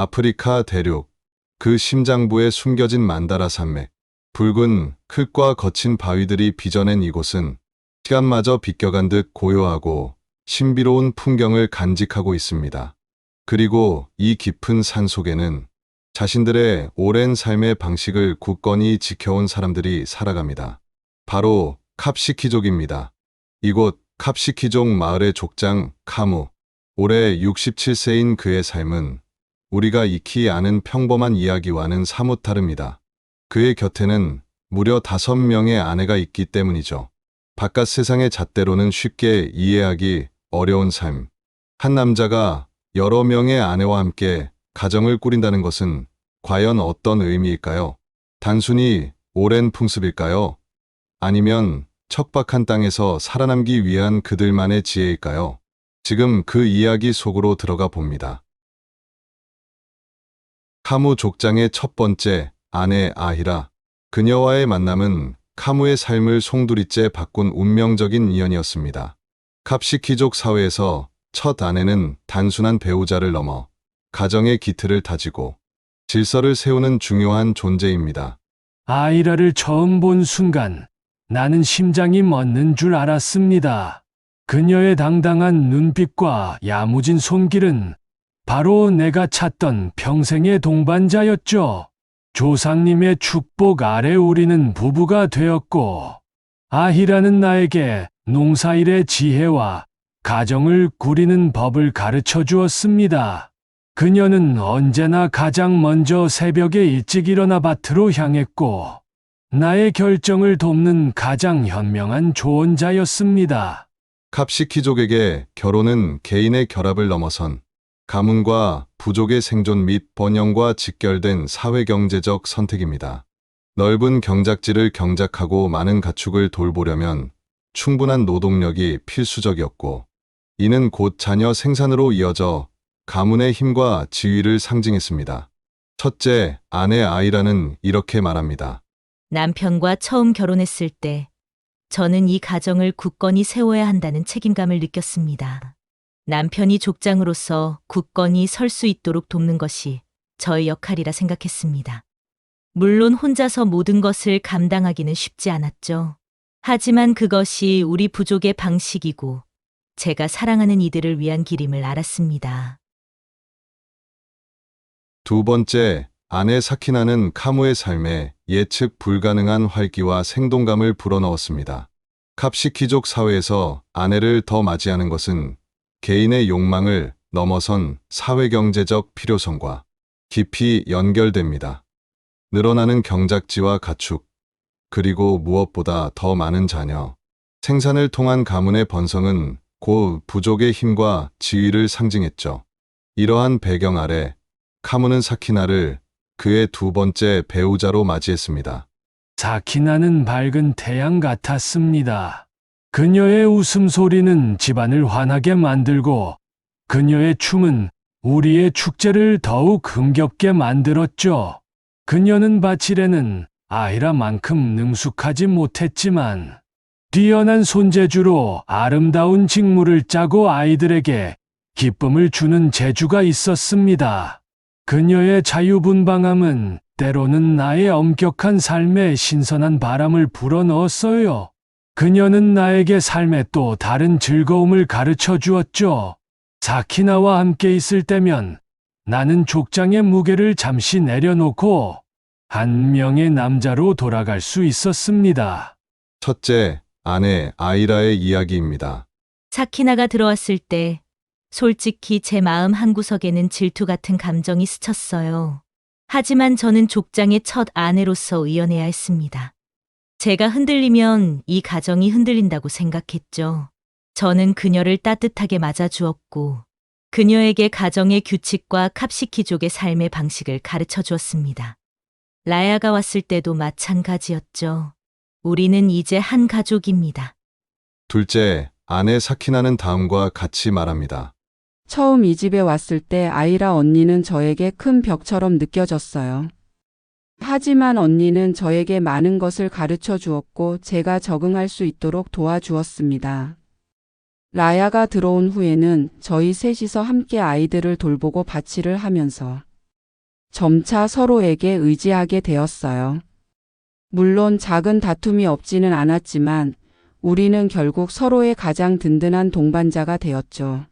아프리카 대륙, 그 심장부에 숨겨진 만다라 산맥, 붉은 흙과 거친 바위들이 빚어낸 이곳은 시간마저 비껴간 듯 고요하고 신비로운 풍경을 간직하고 있습니다. 그리고 이 깊은 산 속에는 자신들의 오랜 삶의 방식을 굳건히 지켜온 사람들이 살아갑니다. 바로 캅시키족입니다. 이곳 캅시키족 마을의 족장 카무, 올해 67세인 그의 삶은 우리가 익히 아는 평범한 이야기와는 사뭇 다릅니다. 그의 곁에는 무려 5명의 아내가 있기 때문이죠. 바깥 세상의 잣대로는 쉽게 이해하기 어려운 삶. 한 남자가 여러 명의 아내와 함께 가정을 꾸린다는 것은 과연 어떤 의미일까요? 단순히 오랜 풍습일까요? 아니면 척박한 땅에서 살아남기 위한 그들만의 지혜일까요? 지금 그 이야기 속으로 들어가 봅니다. 카무 족장의 첫 번째 아내 아히라. 그녀와의 만남은 카무의 삶을 송두리째 바꾼 운명적인 인연이었습니다. 캅시키족 사회에서 첫 아내는 단순한 배우자를 넘어 가정의 기틀을 다지고 질서를 세우는 중요한 존재입니다. 아이라를 처음 본 순간 나는 심장이 멎는 줄 알았습니다. 그녀의 당당한 눈빛과 야무진 손길은 바로 내가 찾던 평생의 동반자였죠. 조상님의 축복 아래 우리는 부부가 되었고, 아히라는 나에게 농사일의 지혜와 가정을 꾸리는 법을 가르쳐 주었습니다. 그녀는 언제나 가장 먼저 새벽에 일찍 일어나 밭으로 향했고, 나의 결정을 돕는 가장 현명한 조언자였습니다. 캅시키족에게 결혼은 개인의 결합을 넘어선 가문과 부족의 생존 및 번영과 직결된 사회경제적 선택입니다. 넓은 경작지를 경작하고 많은 가축을 돌보려면 충분한 노동력이 필수적이었고, 이는 곧 자녀 생산으로 이어져 가문의 힘과 지위를 상징했습니다. 첫째, 아내 아이라는 이렇게 말합니다. 남편과 처음 결혼했을 때 저는 이 가정을 굳건히 세워야 한다는 책임감을 느꼈습니다. 남편이 족장으로서 굳건히 설 수 있도록 돕는 것이 저의 역할이라 생각했습니다. 물론 혼자서 모든 것을 감당하기는 쉽지 않았죠. 하지만 그것이 우리 부족의 방식이고 제가 사랑하는 이들을 위한 길임을 알았습니다. 두 번째, 아내 사키나는 카무의 삶에 예측 불가능한 활기와 생동감을 불어넣었습니다. 캅시키족 사회에서 아내를 더 맞이하는 것은 개인의 욕망을 넘어선 사회경제적 필요성과 깊이 연결됩니다. 늘어나는 경작지와 가축, 그리고 무엇보다 더 많은 자녀, 생산을 통한 가문의 번성은 곧 부족의 힘과 지위를 상징했죠. 이러한 배경 아래 카무는 사키나를 그의 두 번째 배우자로 맞이했습니다. 사키나는 밝은 태양 같았습니다. 그녀의 웃음소리는 집안을 환하게 만들고 그녀의 춤은 우리의 축제를 더욱 흥겹게 만들었죠. 그녀는 밭일에는 아이라만큼 능숙하지 못했지만 뛰어난 손재주로 아름다운 직무를 짜고 아이들에게 기쁨을 주는 재주가 있었습니다. 그녀의 자유분방함은 때로는 나의 엄격한 삶에 신선한 바람을 불어넣었어요. 그녀는 나에게 삶의 또 다른 즐거움을 가르쳐 주었죠. 사키나와 함께 있을 때면 나는 족장의 무게를 잠시 내려놓고 한 명의 남자로 돌아갈 수 있었습니다. 첫째, 아내 아이라의 이야기입니다. 사키나가 들어왔을 때 솔직히 제 마음 한구석에는 질투 같은 감정이 스쳤어요. 하지만 저는 족장의 첫 아내로서 의연해야 했습니다. 제가 흔들리면 이 가정이 흔들린다고 생각했죠. 저는 그녀를 따뜻하게 맞아주었고 그녀에게 가정의 규칙과 캅시키족의 삶의 방식을 가르쳐 주었습니다. 라야가 왔을 때도 마찬가지였죠. 우리는 이제 한 가족입니다. 둘째, 아내 사키나는 다음과 같이 말합니다. 처음 이 집에 왔을 때 아이라 언니는 저에게 큰 벽처럼 느껴졌어요. 하지만 언니는 저에게 많은 것을 가르쳐 주었고 제가 적응할 수 있도록 도와주었습니다. 라야가 들어온 후에는 저희 셋이서 함께 아이들을 돌보고 밭일을 하면서 점차 서로에게 의지하게 되었어요. 물론 작은 다툼이 없지는 않았지만 우리는 결국 서로의 가장 든든한 동반자가 되었죠.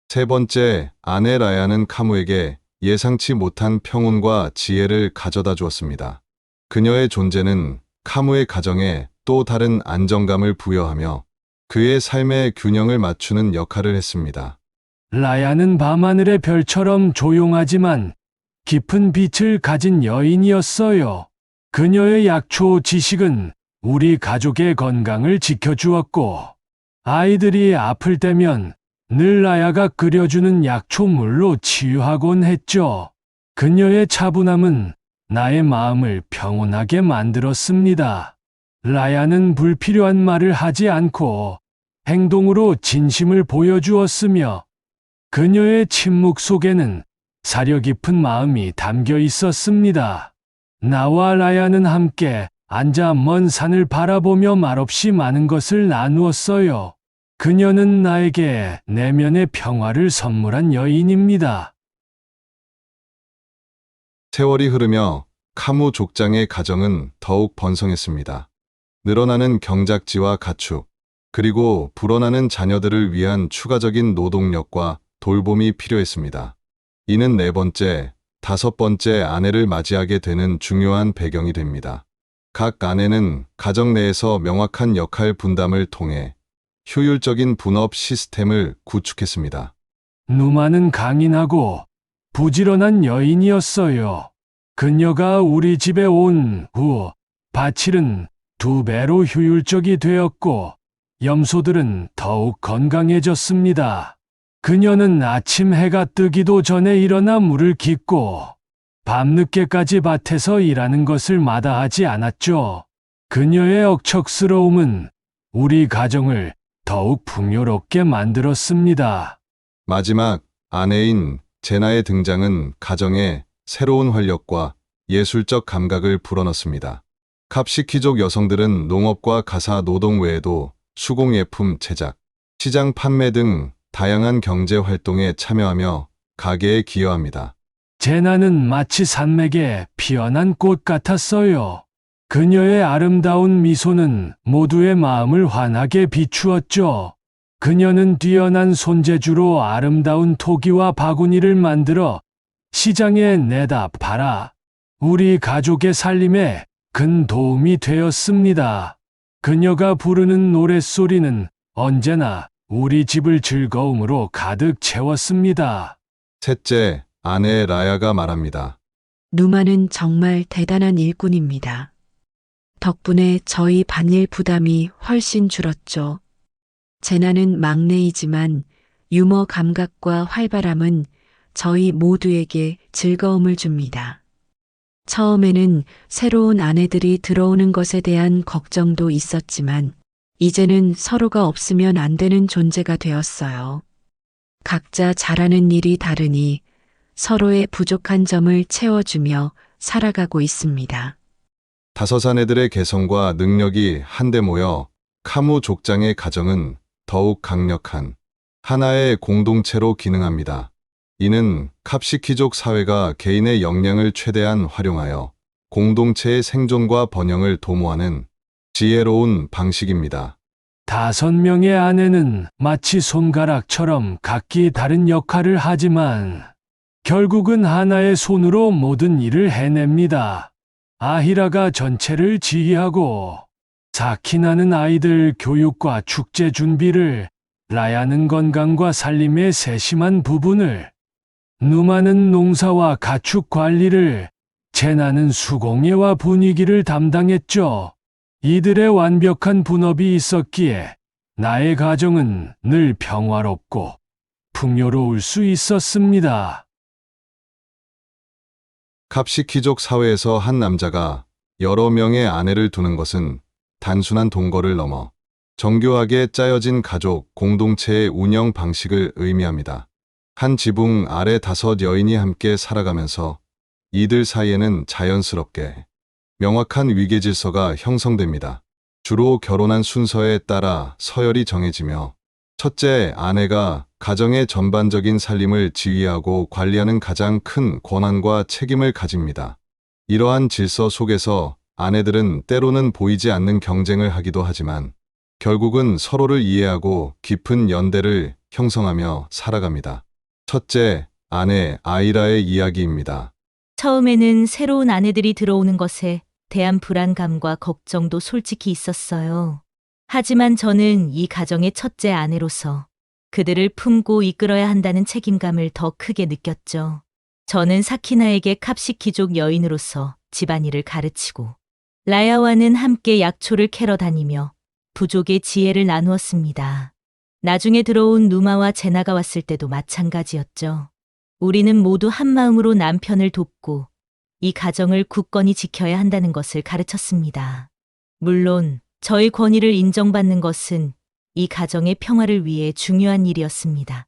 세 번째, 아내 라야는 카무에게 예상치 못한 평온과 지혜를 가져다 주었습니다. 그녀의 존재는 카무의 가정에 또 다른 안정감을 부여하며 그의 삶의 균형을 맞추는 역할을 했습니다. 라야는 밤하늘의 별처럼 조용하지만 깊은 빛을 가진 여인이었어요. 그녀의 약초 지식은 우리 가족의 건강을 지켜주었고, 아이들이 아플 때면 늘 라야가 끓여주는 약초물로 치유하곤 했죠. 그녀의 차분함은 나의 마음을 평온하게 만들었습니다. 라야는 불필요한 말을 하지 않고 행동으로 진심을 보여주었으며, 그녀의 침묵 속에는 사려 깊은 마음이 담겨 있었습니다. 나와 라야는 함께 앉아 먼 산을 바라보며 말없이 많은 것을 나누었어요. 그녀는 나에게 내면의 평화를 선물한 여인입니다. 세월이 흐르며 카무 족장의 가정은 더욱 번성했습니다. 늘어나는 경작지와 가축, 그리고 불어나는 자녀들을 위한 추가적인 노동력과 돌봄이 필요했습니다. 이는 네 번째, 다섯 번째 아내를 맞이하게 되는 중요한 배경이 됩니다. 각 아내는 가정 내에서 명확한 역할 분담을 통해 효율적인 분업 시스템을 구축했습니다. 누마는 강인하고 부지런한 여인이었어요. 그녀가 우리 집에 온 후 바칠은 2배로 효율적이 되었고 염소들은 더욱 건강해졌습니다. 그녀는 아침 해가 뜨기도 전에 일어나 물을 깃고 밤늦게까지 밭에서 일하는 것을 마다하지 않았죠. 그녀의 억척스러움은 우리 가정을 더욱 풍요롭게 만들었습니다. 마지막 아내인 제나의 등장은 가정에 새로운 활력과 예술적 감각을 불어넣습니다. 갑시키족 여성들은 농업과 가사 노동 외에도 수공예품 제작, 시장 판매 등 다양한 경제 활동에 참여하며 가게에 기여합니다. 제나는 마치 산맥에 피어난 꽃 같았어요. 그녀의 아름다운 미소는 모두의 마음을 환하게 비추었죠. 그녀는 뛰어난 손재주로 아름다운 토기와 바구니를 만들어 시장에 내다 팔아 우리 가족의 살림에 큰 도움이 되었습니다. 그녀가 부르는 노랫소리는 언제나 우리 집을 즐거움으로 가득 채웠습니다. 셋째, 아내 라야가 말합니다. 누마는 정말 대단한 일꾼입니다. 덕분에 저희 반일 부담이 훨씬 줄었죠. 제나는 막내이지만 유머 감각과 활발함은 저희 모두에게 즐거움을 줍니다. 처음에는 새로운 아내들이 들어오는 것에 대한 걱정도 있었지만 이제는 서로가 없으면 안 되는 존재가 되었어요. 각자 잘하는 일이 다르니 서로의 부족한 점을 채워주며 살아가고 있습니다. 다섯 아내들의 개성과 능력이 한데 모여 카무 족장의 가정은 더욱 강력한 하나의 공동체로 기능합니다. 이는 갑시키족 사회가 개인의 역량을 최대한 활용하여 공동체의 생존과 번영을 도모하는 지혜로운 방식입니다. 5명의 아내는 마치 손가락처럼 각기 다른 역할을 하지만 결국은 하나의 손으로 모든 일을 해냅니다. 아히라가 전체를 지휘하고 사키나는 아이들 교육과 축제 준비를, 라야는 건강과 살림의 세심한 부분을, 누마는 농사와 가축 관리를, 제나는 수공예와 분위기를 담당했죠. 이들의 완벽한 분업이 있었기에 나의 가정은 늘 평화롭고 풍요로울 수 있었습니다. 갑시키족 사회에서 한 남자가 여러 명의 아내를 두는 것은 단순한 동거를 넘어 정교하게 짜여진 가족 공동체의 운영 방식을 의미합니다. 한 지붕 아래 5 여인이 함께 살아가면서 이들 사이에는 자연스럽게 명확한 위계 질서가 형성됩니다. 주로 결혼한 순서에 따라 서열이 정해지며 첫째 아내가 가정의 전반적인 살림을 지휘하고 관리하는 가장 큰 권한과 책임을 가집니다. 이러한 질서 속에서 아내들은 때로는 보이지 않는 경쟁을 하기도 하지만 결국은 서로를 이해하고 깊은 연대를 형성하며 살아갑니다. 첫째, 아내 아이라의 이야기입니다. 처음에는 새로운 아내들이 들어오는 것에 대한 불안감과 걱정도 솔직히 있었어요. 하지만 저는 이 가정의 첫째 아내로서 그들을 품고 이끌어야 한다는 책임감을 더 크게 느꼈죠. 저는 사키나에게 캅시키족 여인으로서 집안일을 가르치고 라야와는 함께 약초를 캐러 다니며 부족의 지혜를 나누었습니다. 나중에 들어온 누마와 제나가 왔을 때도 마찬가지였죠. 우리는 모두 한마음으로 남편을 돕고 이 가정을 굳건히 지켜야 한다는 것을 가르쳤습니다. 물론 저의 권위를 인정받는 것은 이 가정의 평화를 위해 중요한 일이었습니다.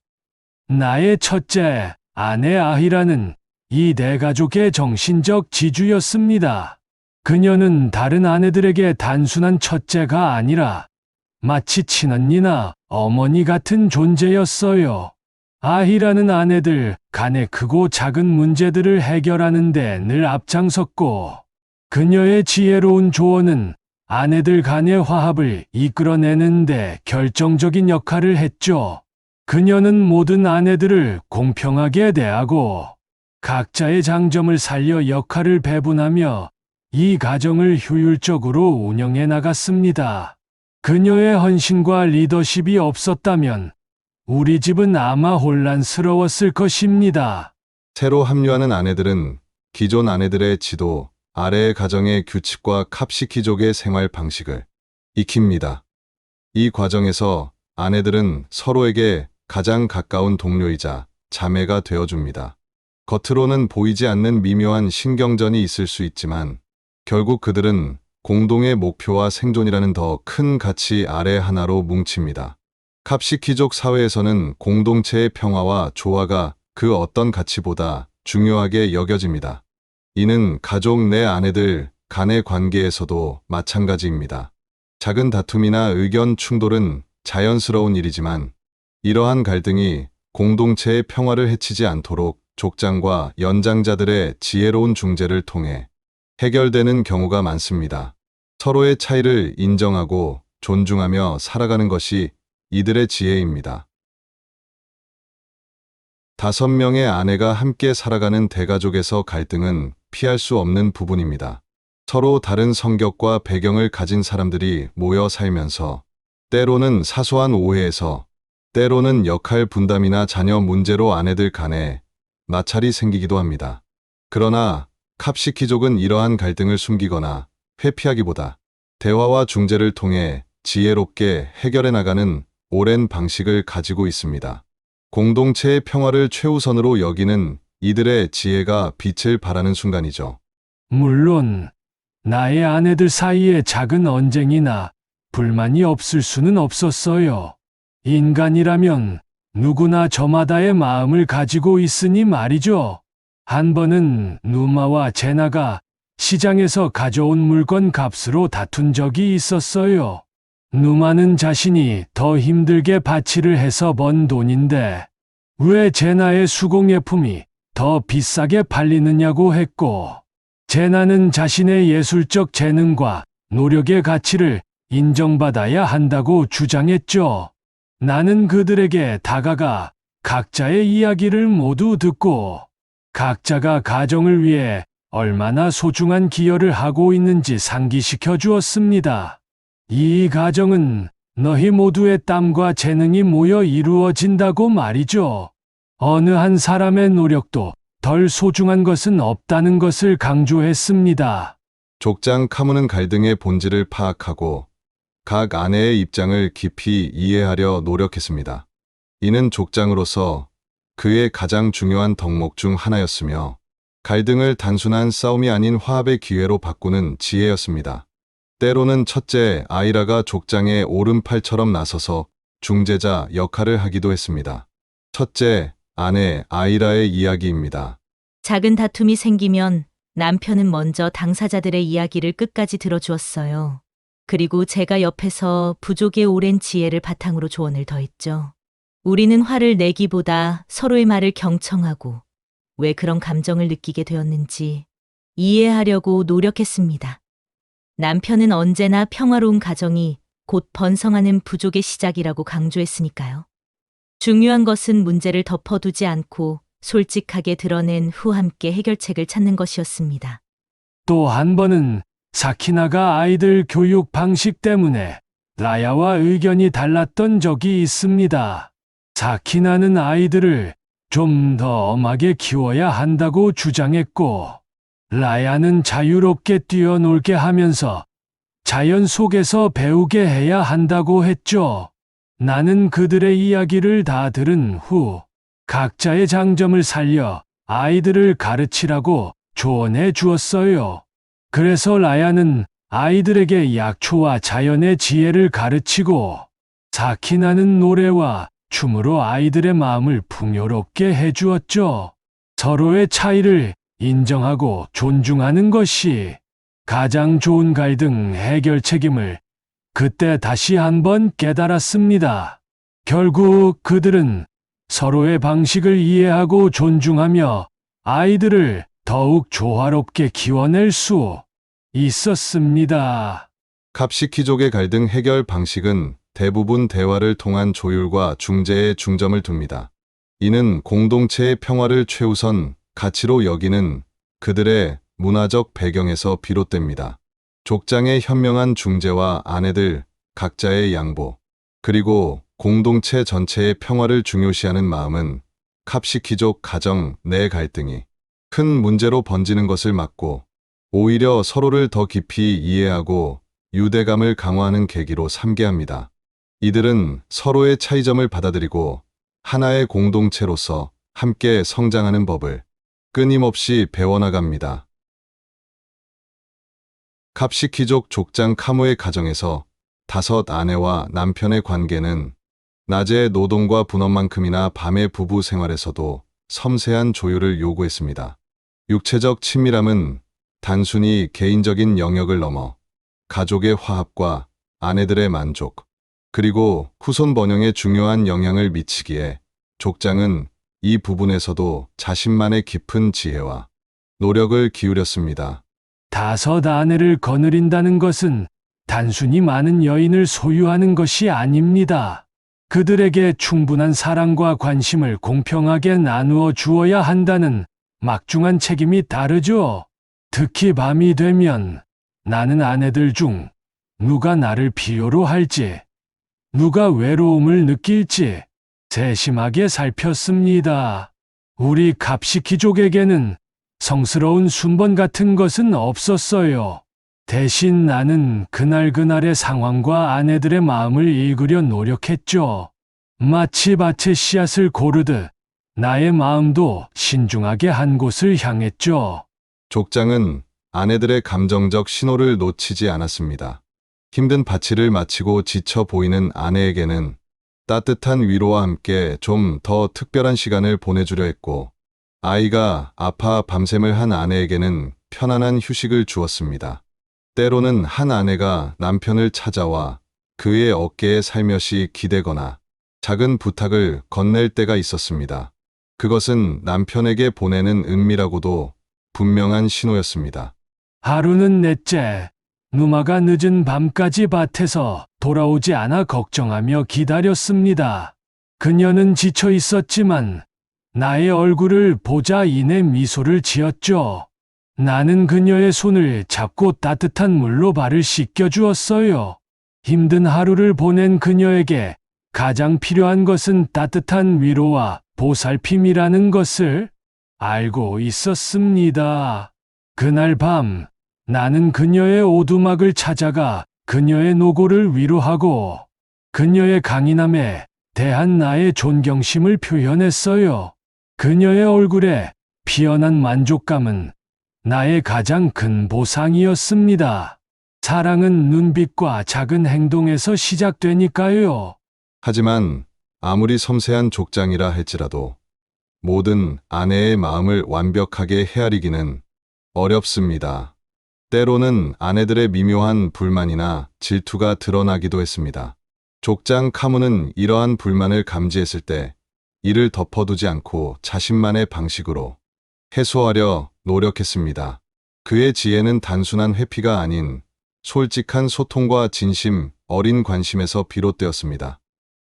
나의 첫째 아내 아히라는 이 대가족의 정신적 지주였습니다. 그녀는 다른 아내들에게 단순한 첫째가 아니라 마치 친언니나 어머니 같은 존재였어요. 아히라는 아내들 간의 크고 작은 문제들을 해결하는 데 늘 앞장섰고 그녀의 지혜로운 조언은 아내들 간의 화합을 이끌어내는 데 결정적인 역할을 했죠. 그녀는 모든 아내들을 공평하게 대하고 각자의 장점을 살려 역할을 배분하며 이 가정을 효율적으로 운영해 나갔습니다. 그녀의 헌신과 리더십이 없었다면 우리 집은 아마 혼란스러웠을 것입니다. 새로 합류하는 아내들은 기존 아내들의 지도 아래의 가정의 규칙과 캅시키족의 생활 방식을 익힙니다. 이 과정에서 아내들은 서로에게 가장 가까운 동료이자 자매가 되어줍니다. 겉으로는 보이지 않는 미묘한 신경전이 있을 수 있지만 결국 그들은 공동의 목표와 생존이라는 더 큰 가치 아래 하나로 뭉칩니다. 캅시키족 사회에서는 공동체의 평화와 조화가 그 어떤 가치보다 중요하게 여겨집니다. 이는 가족 내 아내들 간의 관계에서도 마찬가지입니다. 작은 다툼이나 의견 충돌은 자연스러운 일이지만 이러한 갈등이 공동체의 평화를 해치지 않도록 족장과 연장자들의 지혜로운 중재를 통해 해결되는 경우가 많습니다. 서로의 차이를 인정하고 존중하며 살아가는 것이 이들의 지혜입니다. 5명의 아내가 함께 살아가는 대가족에서 갈등은 피할 수 없는 부분입니다. 서로 다른 성격과 배경을 가진 사람들이 모여 살면서 때로는 사소한 오해에서 때로는 역할 분담이나 자녀 문제로 아내들 간에 마찰이 생기기도 합니다. 그러나 캅시키족은 이러한 갈등을 숨기거나 회피하기보다 대화와 중재를 통해 지혜롭게 해결해 나가는 오랜 방식을 가지고 있습니다. 공동체의 평화를 최우선으로 여기는 이들의 지혜가 빛을 발하는 순간이죠. 물론 나의 아내들 사이에 작은 언쟁이나 불만이 없을 수는 없었어요. 인간이라면 누구나 저마다의 마음을 가지고 있으니 말이죠. 한 번은 누마와 제나가 시장에서 가져온 물건 값으로 다툰 적이 있었어요. 누마는 자신이 더 힘들게 바치를 해서 번 돈인데 왜 제나의 수공예품이 더 비싸게 팔리느냐고 했고, 제나는 자신의 예술적 재능과 노력의 가치를 인정받아야 한다고 주장했죠. 나는 그들에게 다가가 각자의 이야기를 모두 듣고 각자가 가정을 위해 얼마나 소중한 기여를 하고 있는지 상기시켜 주었습니다. 이 가정은 너희 모두의 땀과 재능이 모여 이루어진다고 말이죠. 어느 한 사람의 노력도 덜 소중한 것은 없다는 것을 강조했습니다. 족장 카무는 갈등의 본질을 파악하고 각 아내의 입장을 깊이 이해하려 노력했습니다. 이는 족장으로서 그의 가장 중요한 덕목 중 하나였으며 갈등을 단순한 싸움이 아닌 화합의 기회로 바꾸는 지혜였습니다. 때로는 첫째 아이라가 족장의 오른팔처럼 나서서 중재자 역할을 하기도 했습니다. 첫째 아내 아이라의 이야기입니다. 작은 다툼이 생기면 남편은 먼저 당사자들의 이야기를 끝까지 들어주었어요. 그리고 제가 옆에서 부족의 오랜 지혜를 바탕으로 조언을 더했죠. 우리는 화를 내기보다 서로의 말을 경청하고 왜 그런 감정을 느끼게 되었는지 이해하려고 노력했습니다. 남편은 언제나 평화로운 가정이 곧 번성하는 부족의 시작이라고 강조했으니까요. 중요한 것은 문제를 덮어두지 않고 솔직하게 드러낸 후 함께 해결책을 찾는 것이었습니다. 또 한 번은 사키나가 아이들 교육 방식 때문에 라야와 의견이 달랐던 적이 있습니다. 사키나는 아이들을 좀 더 엄하게 키워야 한다고 주장했고, 라야는 자유롭게 뛰어놀게 하면서 자연 속에서 배우게 해야 한다고 했죠. 나는 그들의 이야기를 다 들은 후 각자의 장점을 살려 아이들을 가르치라고 조언해 주었어요. 그래서 라야는 아이들에게 약초와 자연의 지혜를 가르치고, 사키나는 노래와 춤으로 아이들의 마음을 풍요롭게 해주었죠. 서로의 차이를 인정하고 존중하는 것이 가장 좋은 갈등 해결 책임을 그때 다시 한번 깨달았습니다. 결국 그들은 서로의 방식을 이해하고 존중하며 아이들을 더욱 조화롭게 키워낼 수 있었습니다. 갑시키족의 갈등 해결 방식은 대부분 대화를 통한 조율과 중재에 중점을 둡니다. 이는 공동체의 평화를 최우선 가치로 여기는 그들의 문화적 배경에서 비롯됩니다. 족장의 현명한 중재와 아내들 각자의 양보, 그리고 공동체 전체의 평화를 중요시하는 마음은 갑시키족 가정 내 갈등이 큰 문제로 번지는 것을 막고 오히려 서로를 더 깊이 이해하고 유대감을 강화하는 계기로 삼게 합니다. 이들은 서로의 차이점을 받아들이고 하나의 공동체로서 함께 성장하는 법을 끊임없이 배워나갑니다. 갑시키족 족장 카무의 가정에서 5 아내와 남편의 관계는 낮의 노동과 분업만큼이나 밤의 부부 생활에서도 섬세한 조율을 요구했습니다. 육체적 친밀함은 단순히 개인적인 영역을 넘어 가족의 화합과 아내들의 만족, 그리고 후손 번영에 중요한 영향을 미치기에 족장은 이 부분에서도 자신만의 깊은 지혜와 노력을 기울였습니다. 5 아내를 거느린다는 것은 단순히 많은 여인을 소유하는 것이 아닙니다. 그들에게 충분한 사랑과 관심을 공평하게 나누어 주어야 한다는 막중한 책임이 다르죠. 특히 밤이 되면 나는 아내들 중 누가 나를 필요로 할지, 누가 외로움을 느낄지 세심하게 살폈습니다. 우리 갑시키족에게는 성스러운 순번 같은 것은 없었어요. 대신 나는 그날그날의 상황과 아내들의 마음을 읽으려 노력했죠. 마치 밭에 씨앗을 고르듯 나의 마음도 신중하게 한 곳을 향했죠. 족장은 아내들의 감정적 신호를 놓치지 않았습니다. 힘든 밭일을 마치고 지쳐 보이는 아내에게는 따뜻한 위로와 함께 좀 더 특별한 시간을 보내주려 했고, 아이가 아파 밤샘을 한 아내에게는 편안한 휴식을 주었습니다. 때로는 한 아내가 남편을 찾아와 그의 어깨에 살며시 기대거나 작은 부탁을 건넬 때가 있었습니다. 그것은 남편에게 보내는 은밀하고도 분명한 신호였습니다. 하루는 넷째, 누마가 늦은 밤까지 밭에서 돌아오지 않아 걱정하며 기다렸습니다. 그녀는 지쳐 있었지만 나의 얼굴을 보자 이내 미소를 지었죠. 나는 그녀의 손을 잡고 따뜻한 물로 발을 씻겨주었어요. 힘든 하루를 보낸 그녀에게 가장 필요한 것은 따뜻한 위로와 보살핌이라는 것을 알고 있었습니다. 그날 밤, 나는 그녀의 오두막을 찾아가 그녀의 노고를 위로하고 그녀의 강인함에 대한 나의 존경심을 표현했어요. 그녀의 얼굴에 피어난 만족감은 나의 가장 큰 보상이었습니다. 사랑은 눈빛과 작은 행동에서 시작되니까요. 하지만 아무리 섬세한 족장이라 할지라도 모든 아내의 마음을 완벽하게 헤아리기는 어렵습니다. 때로는 아내들의 미묘한 불만이나 질투가 드러나기도 했습니다. 족장 카무는 이러한 불만을 감지했을 때 이를 덮어두지 않고 자신만의 방식으로 해소하려 노력했습니다. 그의 지혜는 단순한 회피가 아닌 솔직한 소통과 진심 어린 관심에서 비롯되었습니다.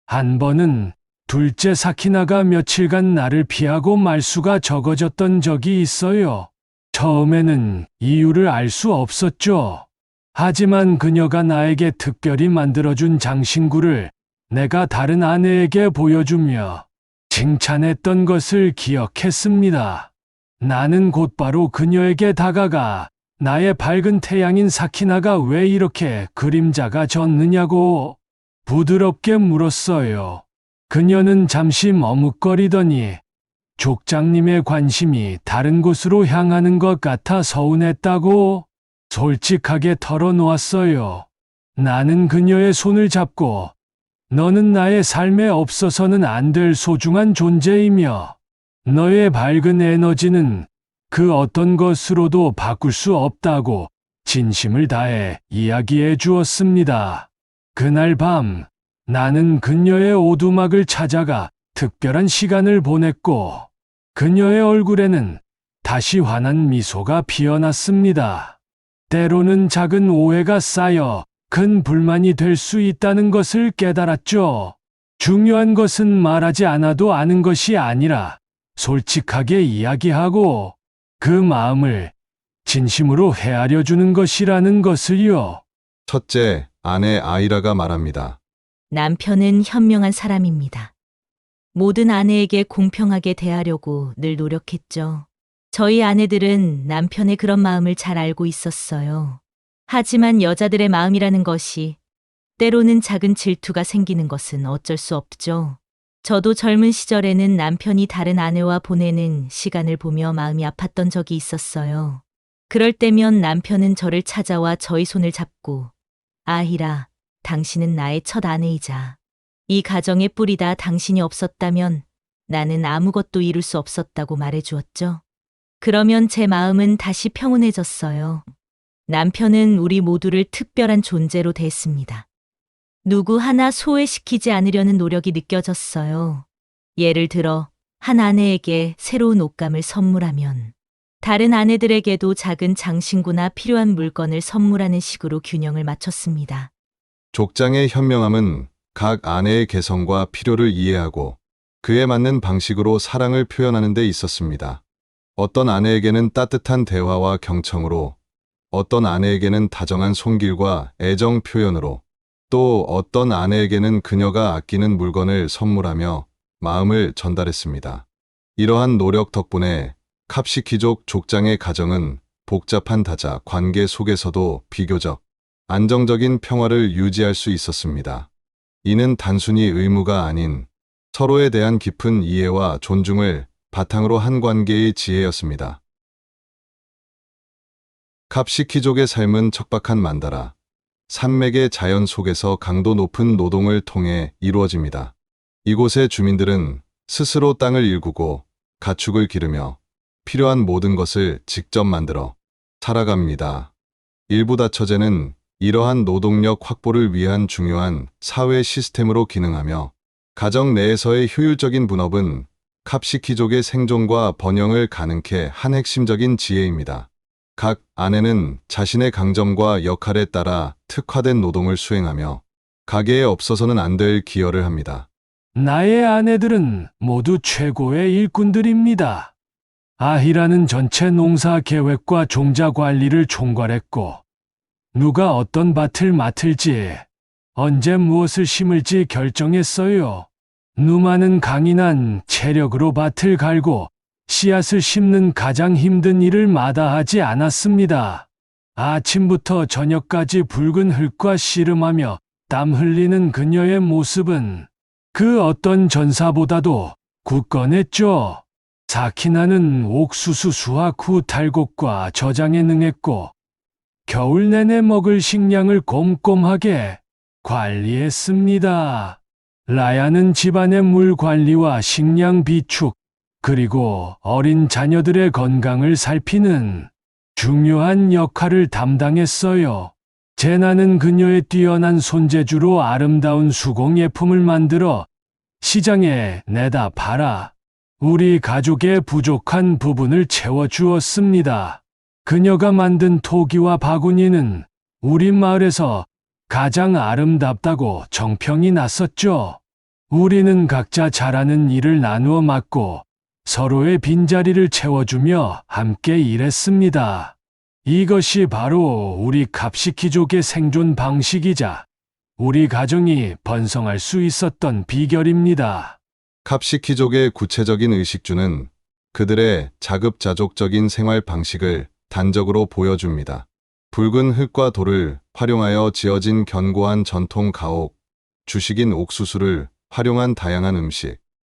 한 번은 둘째 사키나가 며칠간 나를 피하고 말수가 적어졌던 적이 있어요. 처음에는 이유를 알 수 없었죠. 하지만 그녀가 나에게 특별히 만들어준 장신구를 내가 다른 아내에게 보여주며 칭찬했던 것을 기억했습니다. 나는 곧바로 그녀에게 다가가 나의 밝은 태양인 사키나가 왜 이렇게 그림자가 졌느냐고 부드럽게 물었어요. 그녀는 잠시 머뭇거리더니 족장님의 관심이 다른 곳으로 향하는 것 같아 서운했다고 솔직하게 털어놓았어요. 나는 그녀의 손을 잡고 너는 나의 삶에 없어서는 안 될 소중한 존재이며 너의 밝은 에너지는 그 어떤 것으로도 바꿀 수 없다고 진심을 다해 이야기해 주었습니다. 그날 밤 나는 그녀의 오두막을 찾아가 특별한 시간을 보냈고 그녀의 얼굴에는 다시 환한 미소가 피어났습니다. 때로는 작은 오해가 쌓여 큰 불만이 될 수 있다는 것을 깨달았죠. 중요한 것은 말하지 않아도 아는 것이 아니라 솔직하게 이야기하고 그 마음을 진심으로 헤아려 주는 것이라는 것을요. 첫째, 아내 아이라가 말합니다. 남편은 현명한 사람입니다. 모든 아내에게 공평하게 대하려고 늘 노력했죠. 저희 아내들은 남편의 그런 마음을 잘 알고 있었어요. 하지만 여자들의 마음이라는 것이 때로는 작은 질투가 생기는 것은 어쩔 수 없죠. 저도 젊은 시절에는 남편이 다른 아내와 보내는 시간을 보며 마음이 아팠던 적이 있었어요. 그럴 때면 남편은 저를 찾아와 저희 손을 잡고 아히라, 당신은 나의 첫 아내이자 이 가정의 뿌리다 당신이 없었다면 나는 아무것도 이룰 수 없었다고 말해주었죠. 그러면 제 마음은 다시 평온해졌어요. 남편은 우리 모두를 특별한 존재로 대했습니다. 누구 하나 소외시키지 않으려는 노력이 느껴졌어요. 예를 들어 한 아내에게 새로운 옷감을 선물하면 다른 아내들에게도 작은 장신구나 필요한 물건을 선물하는 식으로 균형을 맞췄습니다. 족장의 현명함은 각 아내의 개성과 필요를 이해하고 그에 맞는 방식으로 사랑을 표현하는 데 있었습니다. 어떤 아내에게는 따뜻한 대화와 경청으로, 어떤 아내에게는 다정한 손길과 애정 표현으로, 또 어떤 아내에게는 그녀가 아끼는 물건을 선물하며 마음을 전달했습니다. 이러한 노력 덕분에 캅시키족 족장의 가정은 복잡한 다자 관계 속에서도 비교적 안정적인 평화를 유지할 수 있었습니다. 이는 단순히 의무가 아닌 서로에 대한 깊은 이해와 존중을 바탕으로 한 관계의 지혜였습니다. 캅시키족의 삶은 척박한 만다라, 산맥의 자연 속에서 강도 높은 노동을 통해 이루어집니다. 이곳의 주민들은 스스로 땅을 일구고 가축을 기르며 필요한 모든 것을 직접 만들어 살아갑니다. 일부 다처제는 이러한 노동력 확보를 위한 중요한 사회 시스템으로 기능하며 가정 내에서의 효율적인 분업은 캅시키족의 생존과 번영을 가능케 한 핵심적인 지혜입니다. 각 아내는 자신의 강점과 역할에 따라 특화된 노동을 수행하며 가게에 없어서는 안 될 기여를 합니다. 나의 아내들은 모두 최고의 일꾼들입니다. 아히라는 전체 농사 계획과 종자 관리를 총괄했고 누가 어떤 밭을 맡을지, 언제 무엇을 심을지 결정했어요. 누마는 강인한 체력으로 밭을 갈고 씨앗을 심는 가장 힘든 일을 마다하지 않았습니다. 아침부터 저녁까지 붉은 흙과 씨름하며 땀 흘리는 그녀의 모습은 그 어떤 전사보다도 굳건했죠. 사키나는 옥수수 수확 후 탈곡과 저장에 능했고 겨울 내내 먹을 식량을 꼼꼼하게 관리했습니다. 라야는 집안의 물 관리와 식량 비축, 그리고 어린 자녀들의 건강을 살피는 중요한 역할을 담당했어요. 제나는 그녀의 뛰어난 손재주로 아름다운 수공예품을 만들어 시장에 내다 팔아 우리 가족의 부족한 부분을 채워주었습니다. 그녀가 만든 토기와 바구니는 우리 마을에서 가장 아름답다고 정평이 났었죠. 우리는 각자 잘하는 일을 나누어 맡고 서로의 빈자리를 채워주며 함께 일했습니다. 이것이 바로 우리 갑시키족의 생존 방식이자 우리 가정이 번성할 수 있었던 비결입니다. 갑시키족의 구체적인 의식주는 그들의 자급자족적인 생활 방식을 단적으로 보여줍니다. 붉은 흙과 돌을 활용하여 지어진 견고한 전통 가옥, 주식인 옥수수를 활용한 다양한 음식,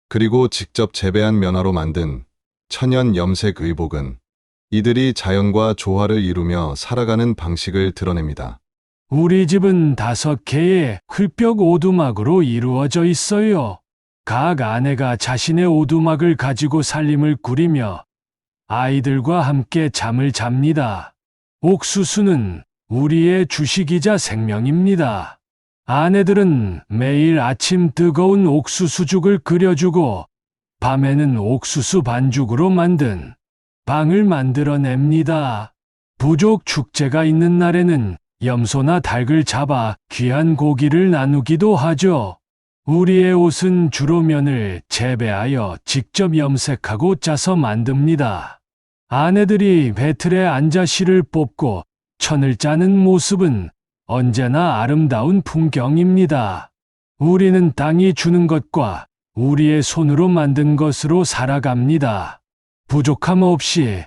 그리고 직접 재배한 면화로 만든 천연 염색 의복은 이들이 자연과 조화를 이루며 살아가는 방식을 드러냅니다. 우리 집은 5개의 흙벽 오두막으로 이루어져 있어요. 각 아내가 자신의 오두막을 가지고 살림을 꾸리며 아이들과 함께 잠을 잡니다. 옥수수는 우리의 주식이자 생명입니다. 아내들은 매일 아침 뜨거운 옥수수죽을 끓여주고 밤에는 옥수수 반죽으로 만든 빵을 만들어냅니다. 부족 축제가 있는 날에는 염소나 닭을 잡아 귀한 고기를 나누기도 하죠. 우리의 옷은 주로 면을 재배하여 직접 염색하고 짜서 만듭니다. 아내들이 배틀에 앉아 실을 뽑고 천을 짜는 모습은 언제나 아름다운 풍경입니다. 우리는 땅이 주는 것과 우리의 손으로 만든 것으로 살아갑니다. 부족함 없이,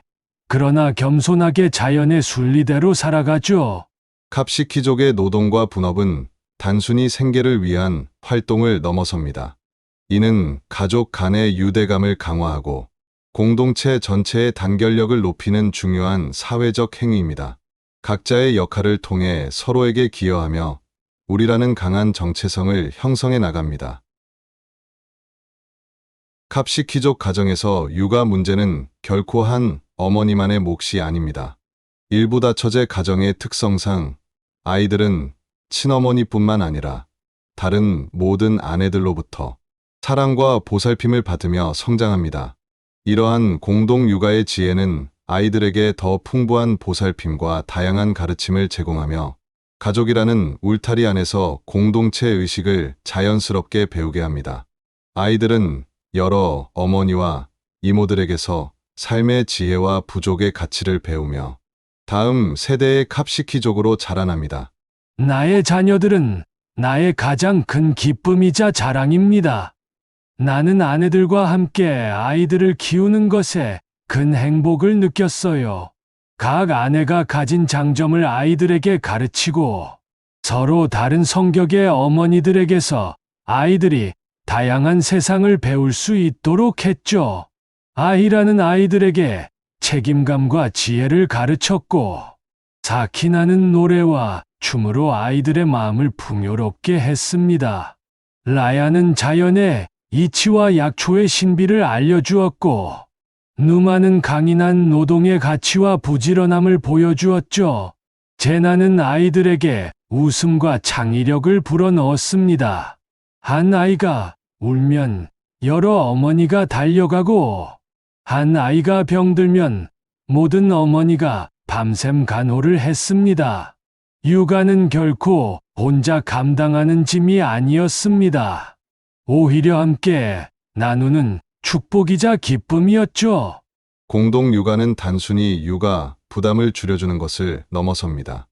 그러나 겸손하게 자연의 순리대로 살아가죠. 갑시키족의 노동과 분업은 단순히 생계를 위한 활동을 넘어섭니다. 이는 가족 간의 유대감을 강화하고 공동체 전체의 단결력을 높이는 중요한 사회적 행위입니다. 각자의 역할을 통해 서로에게 기여하며 우리라는 강한 정체성을 형성해 나갑니다. 갑시키족 가정에서 육아 문제는 결코 한 어머니만의 몫이 아닙니다. 일부 다처제 가정의 특성상 아이들은 친어머니뿐만 아니라 다른 모든 아내들로부터 사랑과 보살핌을 받으며 성장합니다. 이러한 공동 육아의 지혜는 아이들에게 더 풍부한 보살핌과 다양한 가르침을 제공하며 가족이라는 울타리 안에서 공동체 의식을 자연스럽게 배우게 합니다. 아이들은 여러 어머니와 이모들에게서 삶의 지혜와 부족의 가치를 배우며 다음 세대의 갑시키족으로 자라납니다. 나의 자녀들은 나의 가장 큰 기쁨이자 자랑입니다. 나는 아내들과 함께 아이들을 키우는 것에 큰 행복을 느꼈어요. 각 아내가 가진 장점을 아이들에게 가르치고 서로 다른 성격의 어머니들에게서 아이들이 다양한 세상을 배울 수 있도록 했죠. 아이라는 아이들에게 책임감과 지혜를 가르쳤고 사키나는 노래와 춤으로 아이들의 마음을 풍요롭게 했습니다. 라야는 자연의 이치와 약초의 신비를 알려주었고 누마는 강인한 노동의 가치와 부지런함을 보여주었죠. 제나는 아이들에게 웃음과 창의력을 불어넣었습니다. 한 아이가 울면 여러 어머니가 달려가고 한 아이가 병들면 모든 어머니가 밤샘 간호를 했습니다. 육아는 결코 혼자 감당하는 짐이 아니었습니다. 오히려 함께 나누는 축복이자 기쁨이었죠. 공동 육아는 단순히 육아 부담을 줄여주는 것을 넘어섭니다.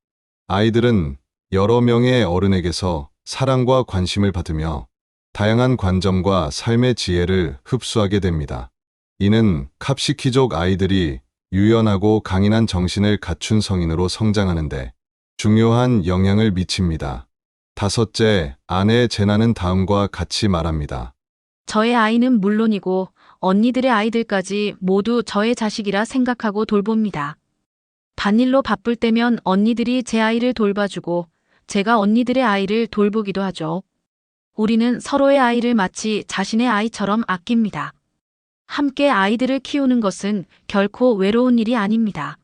아이들은 여러 명의 어른에게서 사랑과 관심을 받으며 다양한 관점과 삶의 지혜를 흡수하게 됩니다. 이는 갑시키족 아이들이 유연하고 강인한 정신을 갖춘 성인으로 성장하는데 중요한 영향을 미칩니다. 5째, 아내 제나는 다음과 같이 말합니다. 저의 아이는 물론이고 언니들의 아이들까지 모두 저의 자식이라 생각하고 돌봅니다. 반일로 바쁠 때면 언니들이 제 아이를 돌봐주고 제가 언니들의 아이를 돌보기도 하죠. 우리는 서로의 아이를 마치 자신의 아이처럼 아낍니다. 함께 아이들을 키우는 것은 결코 외로운 일이 아닙니다.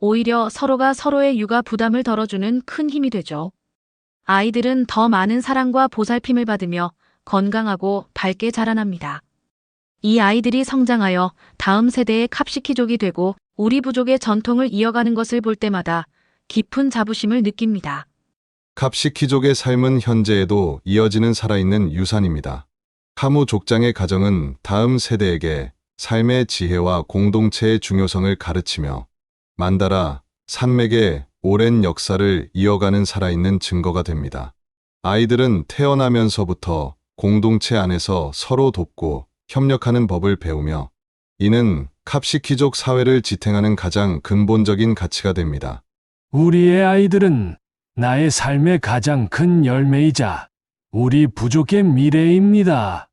오히려 서로가 서로의 육아 부담을 덜어주는 큰 힘이 되죠. 아이들은 더 많은 사랑과 보살핌을 받으며 건강하고 밝게 자라납니다. 이 아이들이 성장하여 다음 세대의 캅시키족이 되고 우리 부족의 전통을 이어가는 것을 볼 때마다 깊은 자부심을 느낍니다. 캅시키족의 삶은 현재에도 이어지는 살아있는 유산입니다. 카무 족장의 가정은 다음 세대에게 삶의 지혜와 공동체의 중요성을 가르치며 만다라 산맥의 오랜 역사를 이어가는 살아있는 증거가 됩니다. 아이들은 태어나면서부터 공동체 안에서 서로 돕고 협력하는 법을 배우며 이는 캅시키족 사회를 지탱하는 가장 근본적인 가치가 됩니다. 우리의 아이들은 나의 삶의 가장 큰 열매이자 우리 부족의 미래입니다.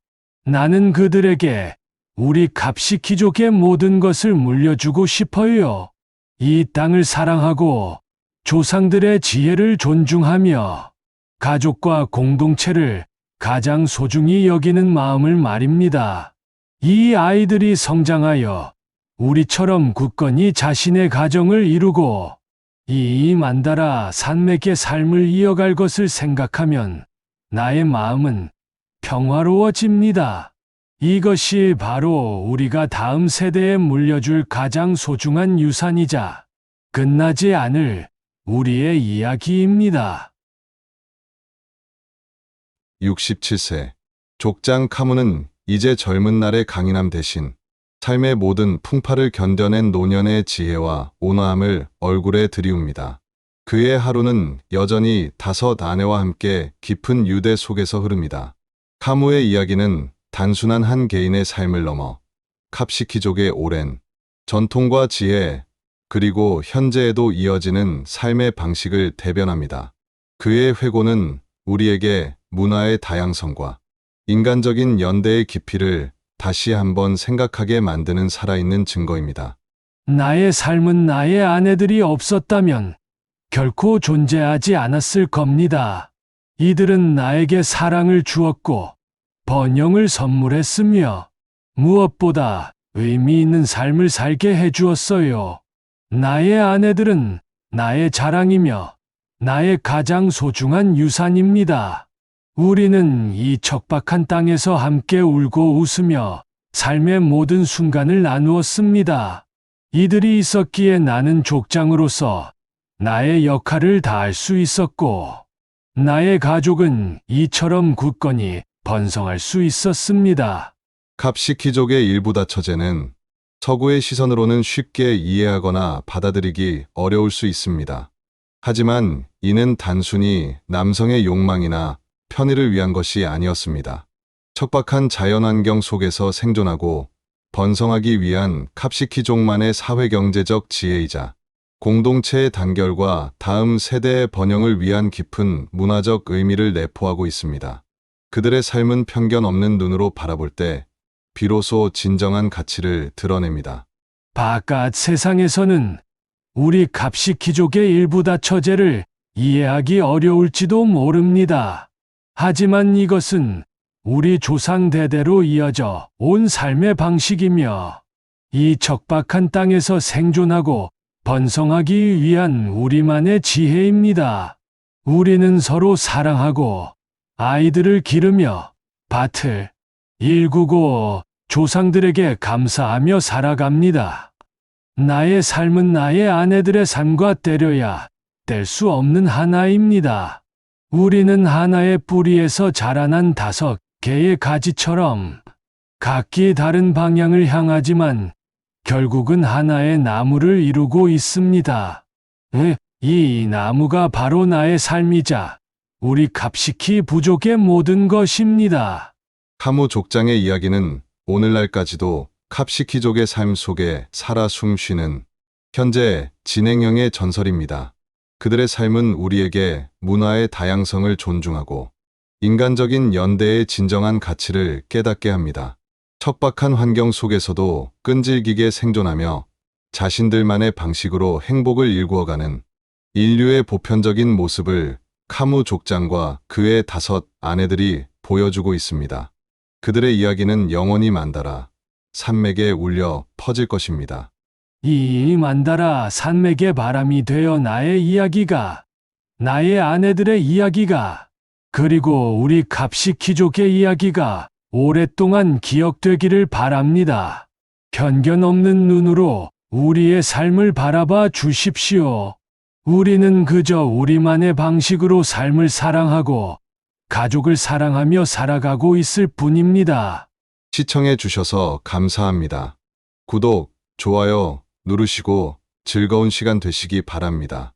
나는 그들에게 우리 캅시키족의 모든 것을 물려주고 싶어요. 이 땅을 사랑하고 조상들의 지혜를 존중하며 가족과 공동체를 가장 소중히 여기는 마음을 말입니다. 이 아이들이 성장하여 우리처럼 굳건히 자신의 가정을 이루고 이 만다라 산맥의 삶을 이어갈 것을 생각하면 나의 마음은 평화로워집니다. 이것이 바로 우리가 다음 세대에 물려줄 가장 소중한 유산이자 끝나지 않을 우리의 이야기입니다. 67세 족장 카무는 이제 젊은 날의 강인함 대신 삶의 모든 풍파를 견뎌낸 노년의 지혜와 온화함을 얼굴에 들이웁니다. 그의 하루는 여전히 5 아내와 함께 깊은 유대 속에서 흐릅니다. 카무의 이야기는 단순한 한 개인의 삶을 넘어 캅시키족의 오랜 전통과 지혜, 그리고 현재에도 이어지는 삶의 방식을 대변합니다. 그의 회고는 우리에게 문화의 다양성과 인간적인 연대의 깊이를 다시 한번 생각하게 만드는 살아있는 증거입니다. 나의 삶은 나의 아내들이 없었다면 결코 존재하지 않았을 겁니다. 이들은 나에게 사랑을 주었고 번영을 선물했으며 무엇보다 의미 있는 삶을 살게 해주었어요. 나의 아내들은 나의 자랑이며 나의 가장 소중한 유산입니다. 우리는 이 척박한 땅에서 함께 울고 웃으며 삶의 모든 순간을 나누었습니다. 이들이 있었기에 나는 족장으로서 나의 역할을 다할 수 있었고, 나의 가족은 이처럼 굳건히 번성할 수 있었습니다. 캅시키족의 일부 다처제는 서구의 시선으로는 쉽게 이해하거나 받아들이기 어려울 수 있습니다. 하지만 이는 단순히 남성의 욕망이나 편의를 위한 것이 아니었습니다. 척박한 자연환경 속에서 생존하고 번성하기 위한 캅시키족만의 사회경제적 지혜이자 공동체의 단결과 다음 세대의 번영을 위한 깊은 문화적 의미를 내포하고 있습니다. 그들의 삶은 편견 없는 눈으로 바라볼 때 비로소 진정한 가치를 드러냅니다. 바깥 세상에서는 우리 캅시키족의 일부 다처제를 이해하기 어려울지도 모릅니다. 하지만 이것은 우리 조상 대대로 이어져 온 삶의 방식이며 이 척박한 땅에서 생존하고 번성하기 위한 우리만의 지혜입니다. 우리는 서로 사랑하고 아이들을 기르며 밭을 일구고 조상들에게 감사하며 살아갑니다. 나의 삶은 나의 아내들의 삶과 때려야 뗄 수 없는 하나입니다. 우리는 하나의 뿌리에서 자라난 5개의 가지처럼 각기 다른 방향을 향하지만 결국은 하나의 나무를 이루고 있습니다. 이 나무가 바로 나의 삶이자 우리 캅시키 부족의 모든 것입니다. 카무 족장의 이야기는 오늘날까지도 캅시키족의 삶 속에 살아 숨쉬는 현재 진행형의 전설입니다. 그들의 삶은 우리에게 문화의 다양성을 존중하고 인간적인 연대의 진정한 가치를 깨닫게 합니다. 척박한 환경 속에서도 끈질기게 생존하며 자신들만의 방식으로 행복을 일구어가는 인류의 보편적인 모습을 카무 족장과 그의 5 아내들이 보여주고 있습니다. 그들의 이야기는 영원히 만다라 산맥에 울려 퍼질 것입니다. 이 만다라 산맥의 바람이 되어 나의 이야기가, 나의 아내들의 이야기가, 그리고 우리 갑시키족의 이야기가 오랫동안 기억되기를 바랍니다. 편견 없는 눈으로 우리의 삶을 바라봐 주십시오. 우리는 그저 우리만의 방식으로 삶을 사랑하고 가족을 사랑하며 살아가고 있을 뿐입니다. 시청해 주셔서 감사합니다. 구독, 좋아요 누르시고 즐거운 시간 되시기 바랍니다.